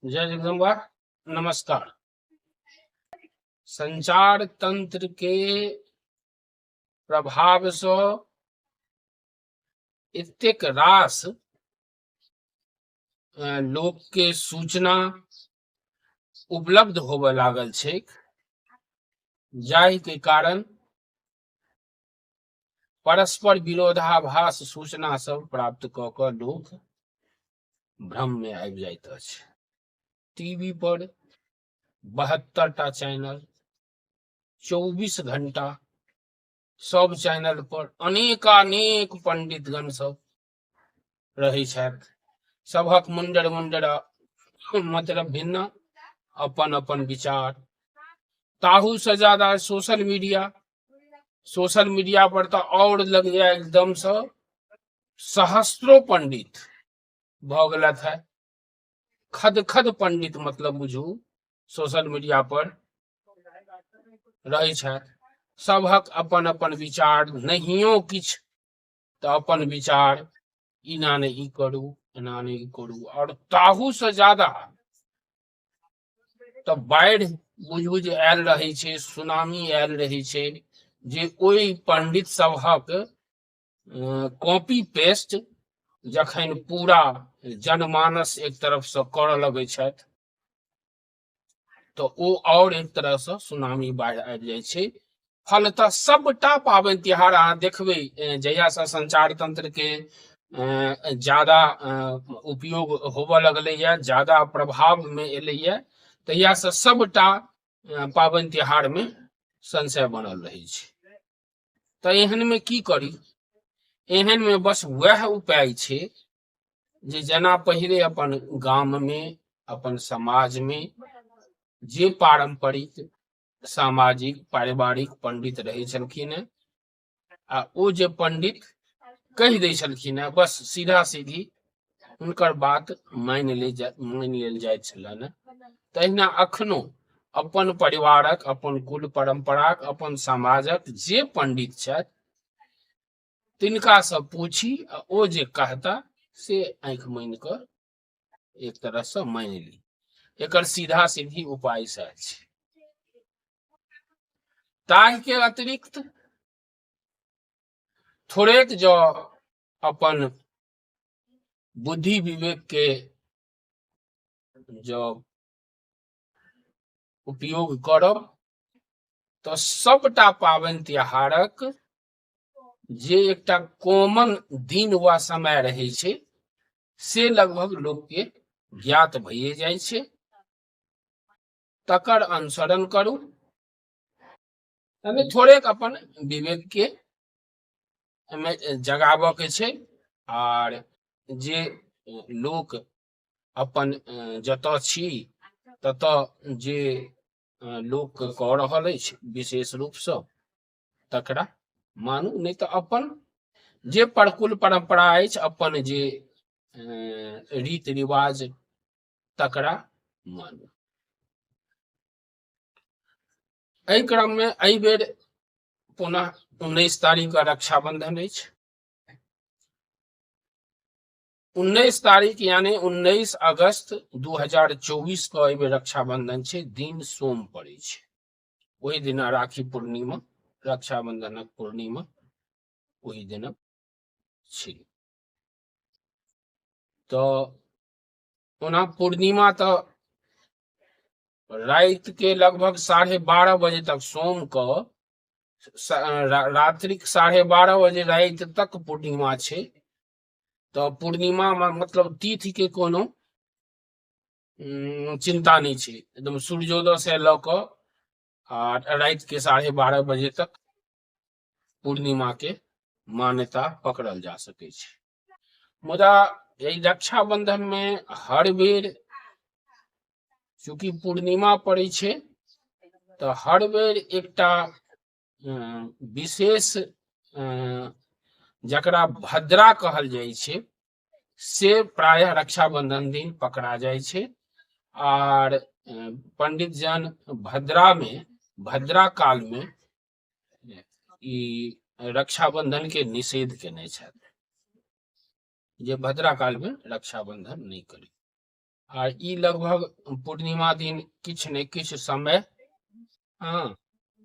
जय जगदम्बा। नमस्कार। संचार तंत्र के प्रभाव से एतेक रास लोक के सूचना उपलब्ध होबे लागल छै, जाहि के कारण परस्पर विरोधाभास सूचना सब प्राप्त क क लोक भ्रम में आबि जाइत अछि। टीवी पर 72टा चैनल, 24 घंटा सब चैनल पर अनेकानेक पंडितगण सब रहै छथि। सबहक मुंडर मतलब भिन्न, अपन अपन विचार। ताहू से ज्यादा सोशल मीडिया पर तो और लग जाए एकदम से सहस्त्रों पंडित भ गेलथ है। खद पंडित मतलब बुझू सोशल मीडिया पर रहे छथि। सबहक अपन अपन विचार, नहियो किछ तो अपन विचार, इना ने ई करू, एना ने ई करू। और ताहू से ज्यादा तो बाढ़ि बुझू जे आयल रहे छे, सुनामी आयल रहे छे, जे ओई पंडित सबहक कॉपी पेस्ट जखन पूरा जनमानस एक तरफ से कर लगे छथि तो ओ और एक तरह से सुनामी बाढ़ आबि जाय छे। फलतः सबटा पाबनि त्योहार अहाँ देखबै, जहिया से संचार तंत्र के ज्यादा उपयोग होबे लगले या, ज्यादा प्रभाव में एले या, तहिया से सबटा पाबनि त्योहार में संशय बनल रहे छे। तो एहन में की करी? एहन में बस वह उपाय छे जे जना पहिले अपन गाम में, अपन समाज में जे पारंपरिक सामाजिक पारिवारिक पंडित रहे छलखिन है, आ ओ जे पंडित कह दे छलखिन है, बस सीधा सीधी उनकर बात मान लेल जाइत छलनि। तहिना अखनो अपन परिवारक, अपन कुल परंपराक, अपन समाजक जे पंडित छथि तिनका से पूछी, ओ जे कहता से आंख मान कर एक तरह से मान ली। एकर सीधा सीधी उपाय से छै। ताहि के अतिरिक्त थोड़ेक जो अपन बुद्धि विवेक के जो उपयोग करब तो सबटा पाबनि त्योहारक जे एकटा कॉमन दिन वा समय रहे छे से लगभग लोग के ज्ञात भइए जाय छे। तकर अनुसरण करू। तने थोड़ेक अपन विवेक के जगाबे के छे। और जे लोक अपन जतऽ छी ततऽ जे लोक कऽ रहल अछि विशेष रूप से तकरा मानू, नहीं तो अपन जे परकुल परंपरा अछि, अपन जे रीति रिवाज तकरा मानू। एहि क्रम में एहि बेर पुनः 19 तारीख का रक्षाबंधन अछि। 19 तारीख यानी 19 अगस्त 2024 को एहि बेर रक्षाबंधन छे। दिन सोम पड़े छे। वही दिन राखी पूर्णिमा, रक्षाबंधनक पूर्णिमा वही दिन छे। तो ओना पूर्णिमा तो रात के लगभग 12:30 बजे तक, सोम को रात्रि 12:30 बजे रात तक पूर्णिमा छे। तो पूर्णिमा में मतलब तिथि के कोनो चिंता नहीं छे। एकदम सूर्योदय से लक रात के 12:30 बजे तक पूर्णिमा के मान्यता पकड़ल जा सके छे। मुदा यही रक्षाबंधन में हर बेर चूंकि पूर्णिमा पड़े छे तो हर बेर एकटा विशेष जकरा भद्रा कहल जाय छे से प्रायः रक्षाबंधन दिन पकड़ा जाय छे। और पंडित जन भद्रा काल में ई रक्षाबंधन के निषेध केने छथि, जे भद्रा काल में रक्षाबंधन नहीं करी। आ ई लगभग पूर्णिमा दिन किछ ने किछ समय हाँ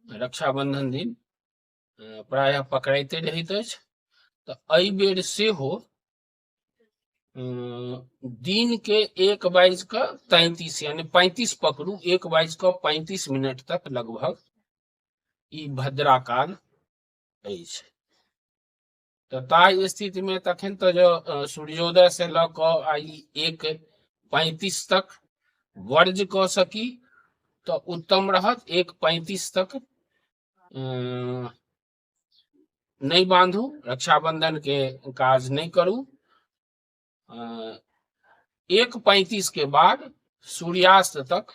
रक्षाबंधन दिन प्रायः पकड़ाइते रहैत अछि। तऽ एहि बेर सेहो दिन के 1:33 यानी 35 पकड़ू 1:35 तक लगभग ई भद्रा काल अछि। तऽ ताहि स्थिति में तखन तो जो सूर्योदय से लऽ कऽ आई 1:35 तक वर्ज कऽ सकी तो उत्तम रहत। 1:35 तक नहीं बांधू, रक्षाबंधन के काज नहीं करू। 1:35 के बाद सूर्यास्त तक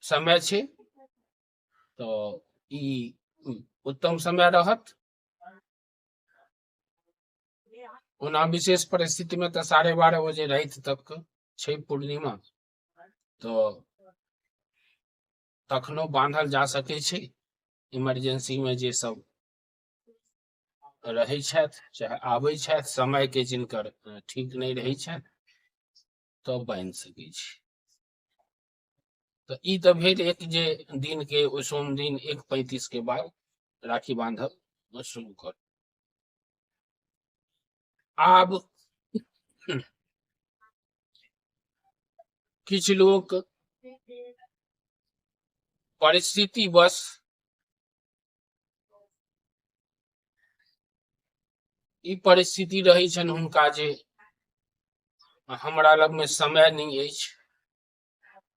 समय छे, तो ई उत्तम समय रहत। ओना विशेष परिस्थिति में तो 12:30 बजे रात तक छे पूर्णिमा, तो तखनो बांधल जा सके छे। इमरजेंसी में जे सब रहै छथि चाहे आबै छथि समय के जिनकर ठीक नहीं रहै छथि तो बांध सकै छी। तो ई तो भेल एक जे दिन के ओ सोम दिन 1:35 के बाद राखी बांधब शुरू कर। आब किछ लोक परिस्थिति बस ई परिस्थिति रही छन हुनका जे हमरा लग में समय नहीं अछि,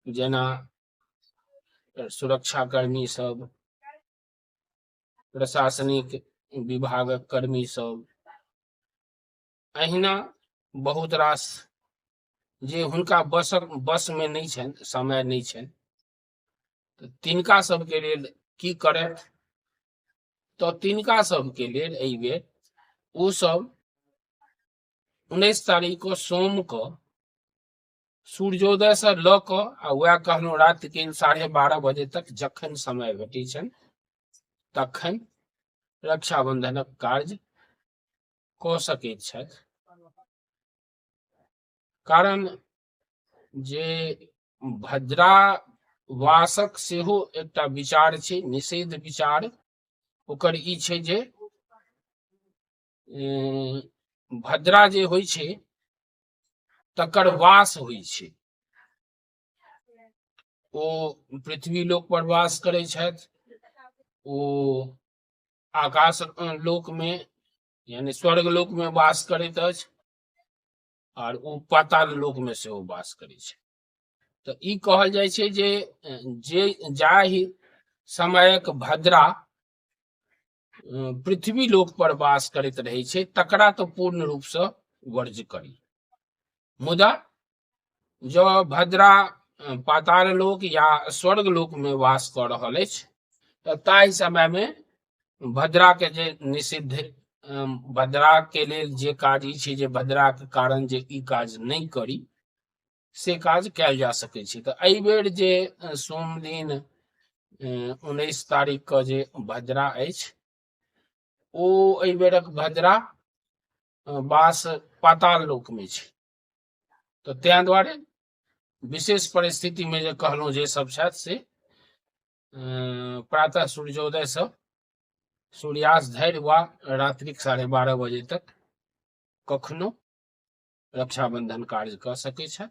जेना सुरक्षाकर्मी सब, प्रशासनिक विभागक कर्मी सब, अहिना बहुत रास जे हुनका बस में नहीं छन, समय नहीं छन, तिनका सबके लेल की करत। तो तिनका सबके लेल एहि बेर ओ सब 19 तारीख को सोम को सूर्योदय से ल क आ वह कहलहुँ रात के 12:30 बजे तक जखन समय भेटै छन तखन रक्षाबंधनक कार्य क सकैत छथि। कारण जे भद्रा वासक सेहो एकटा विचार छे, निषेध विचार ओकर ई छे जे भद्रा जे होइ छे तकर वास होइ छे। ओ पृथ्वी लोक पर वास करै छथि, ओ आकाश लोक में यानी स्वर्ग लोक में वास करैत अछि और ओ पाताल लोक में सेहो वास करै छे। तो ई कहल जाय छे जे जाहि समयक भद्रा पृथ्वी लोक पर वास करैत रहे छे तकरा तो पूर्ण रूप से वर्ज करी। मुदा जो भद्रा पाताल लोक या स्वर्ग लोक में वास कर रहल अछि तो ताहि समय में भद्रा के जे निषिद्ध भद्रा के लेल जे काज ई छे जे भद्रा के कारण जे ई काज नहीं करी से काज कैल जा सकै छे। तो एहि बेर जे सोम दिन 19 तारीख के जे भद्रा अछि ओ एहि बेरक भद्रा वास पाताल लोक में छे। तो तें दुआरे विशेष परिस्थिति में जे कहलहुँ जे सब छथि से प्रातः सूर्योदय से सूर्यास्त धरि वा रात्रिक 12:30 बजे तक कखनो रक्षाबंधन कार्य क सकै छथि।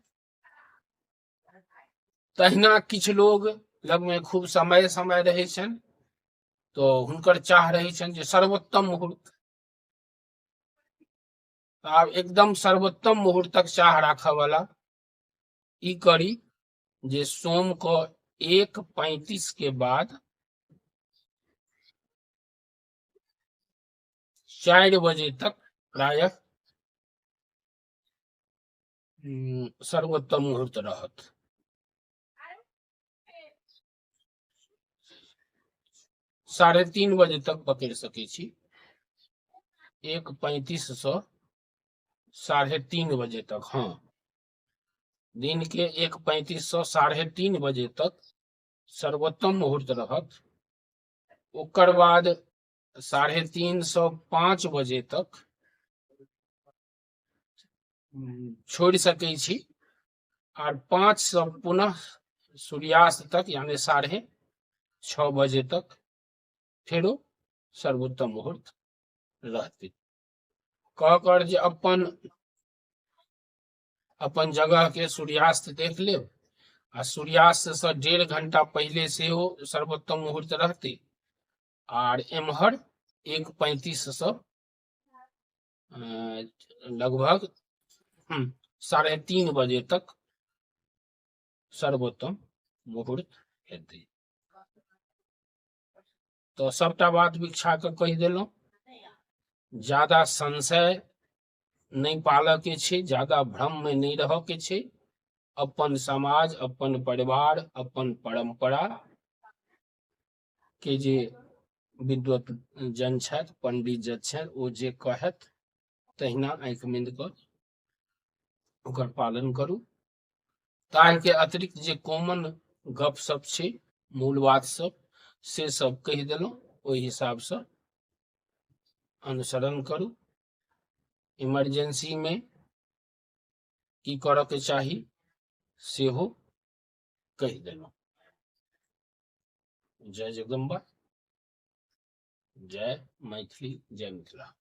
तहिना किछ लोग लग में खूब समय रहे छन तो हुनकर चाह रहे छन जे सर्वोत्तम मुहूर्त। आब एकदम सर्वोत्तम मुहूर्तक चाह राखऽ वाला ई करी जे सोम को 1:35 के बाद 4 बजे तक प्रायः सर्वोत्तम मुहूर्त रहत। 3:30 बजे तक पकड़ सकै छी। 1:35 से 3:30 बजे तक, हाँ दिन के 1:35 से 3:30 बजे तक सर्वोत्तम मुहूर्त रहत। ओकर बाद 3:30 से 5 बजे तक छोड़ सकै छी और 5 से पुनः सूर्यास्त तक यानी 6:30 बजे तक फेरो सर्वोत्तम मुहूर्त रहते। कहकर जे अपन जगह के सूर्यास्त देख ले, आ सूर्यास्त से 1.5 घंटा पहले से हो सर्वोत्तम मुहूर्त रहते, और एम्हर 1:35 से लगभग 3:30 बजे तक सर्वोत्तम मुहूर्त हेतै। तो सबटा बात विक्षा के कहि देलहुं, ज्यादा संशय नहीं पालऽ के छै, ज्यादा भ्रम में नहीं रह के छै। अपन समाज, अपन परिवार, अपन परंपरा के जे विद्वत जन छथि, पंडित जन छथि, ओ जे कहत तहिना आंखि मिंद कऽ ओकर पालन करू। ताहि के अतिरिक्त जे कॉमन गप सब छै, मूल बात सब, से सब कहि देलहुं, ओहि हिसाब से अनुसरण करू। इमरजेंसी में की करऽ के चाही सेहो कहि देलहुं। जय जगदम्बा, जय मैथिली, जय मिथिला।